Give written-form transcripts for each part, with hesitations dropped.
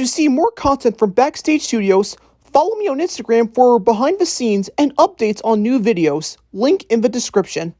To see more content from Backstage Studios, follow me on Instagram for behind the scenes and updates on new videos. Link in the description.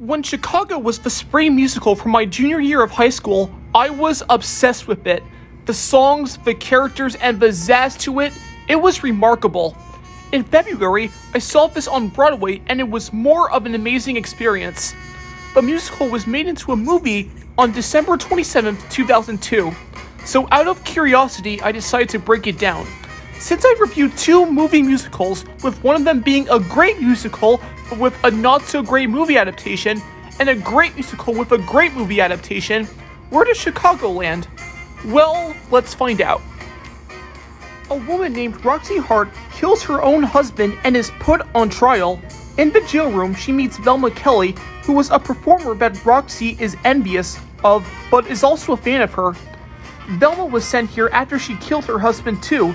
When Chicago was the spring musical for my junior year of high school, I was obsessed with it. The songs, the characters, and the zazz to it was remarkable. In February, I saw this on Broadway and it was more of an amazing experience. The musical was made into a movie on December 27th, 2002. So out of curiosity, I decided to break it down. Since I reviewed two movie musicals, with one of them being a great musical but with a not-so-great movie adaptation, and a great musical with a great movie adaptation, where does Chicago land? Well, let's find out. A woman named Roxy Hart kills her own husband and is put on trial. In the jail room, she meets Velma Kelly, who was a performer that Roxy is envious of, but is also a fan of her. Velma was sent here after she killed her husband too.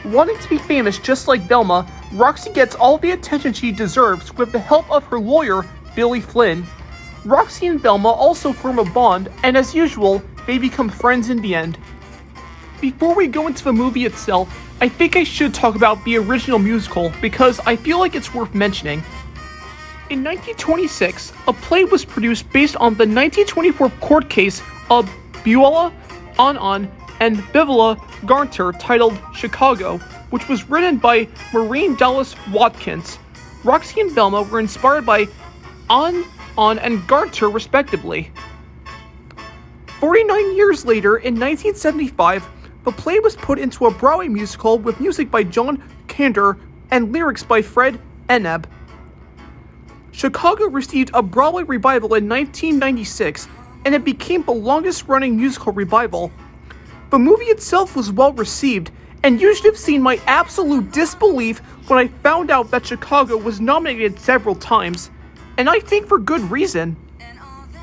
Wanting to be famous just like Velma, Roxy gets all the attention she deserves with the help of her lawyer, Billy Flynn. Roxy and Velma also form a bond, and as usual, they become friends in the end. Before we go into the movie itself, I think I should talk about the original musical because I feel like it's worth mentioning. In 1926, a play was produced based on the 1924 court case of Beulah, Anon, and Bivila Garter titled Chicago, which was written by Maureen Dallas Watkins. Roxy and Velma were inspired by Anon and Garter respectively. 49 years later, in 1975, the play was put into a Broadway musical with music by John Kander and lyrics by Fred Enneb. Chicago received a Broadway revival in 1996, and it became the longest-running musical revival. The movie itself was well received, and you should have seen my absolute disbelief when I found out that Chicago was nominated several times, and I think for good reason.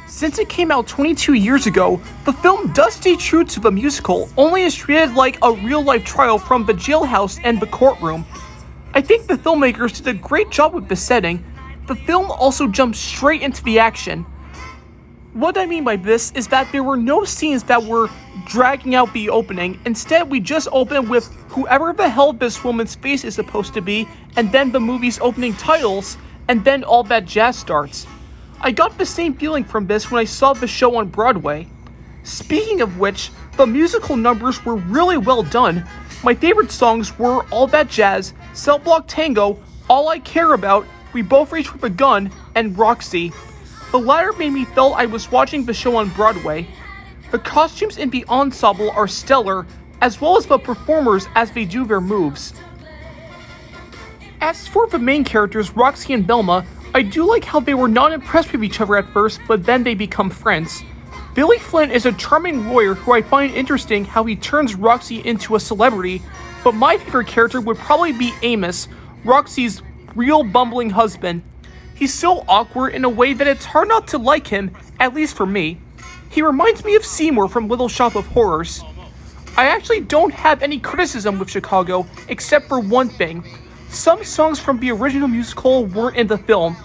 Since it came out 22 years ago, the film does stay true to the musical, only is treated like a real-life trial from the jailhouse and the courtroom. I think the filmmakers did a great job with the setting. The film also jumped straight into the action. What I mean by this is that there were no scenes that were dragging out the opening. Instead, we just open with whoever the hell this woman's face is supposed to be, and then the movie's opening titles, and then all that jazz starts. I got the same feeling from this when I saw the show on Broadway. Speaking of which, the musical numbers were really well done. My favorite songs were All That Jazz, Cell Block Tango, All I Care About, We Both Reach with a Gun, and Roxy. The latter made me feel I was watching the show on Broadway. The costumes in the ensemble are stellar, as well as the performers as they do their moves. As for the main characters, Roxy and Velma, I do like how they were not impressed with each other at first, but then they become friends. Billy Flynn is a charming lawyer who I find interesting how he turns Roxy into a celebrity, but my favorite character would probably be Amos, Roxy's real bumbling husband. He's so awkward in a way that it's hard not to like him, at least for me. He reminds me of Seymour from Little Shop of Horrors. I actually don't have any criticism with Chicago, except for one thing. Some songs from the original musical weren't in the film.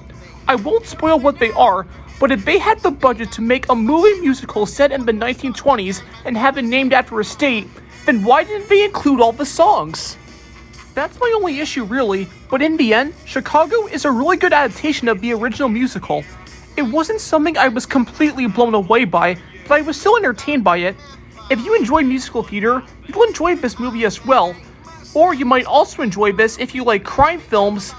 I won't spoil what they are, but if they had the budget to make a movie musical set in the 1920s and have it named after a state, then why didn't they include all the songs? That's my only issue really, but in the end, Chicago is a really good adaptation of the original musical. It wasn't something I was completely blown away by, but I was still entertained by it. If you enjoy musical theater, you'll enjoy this movie as well. Or you might also enjoy this if you like crime films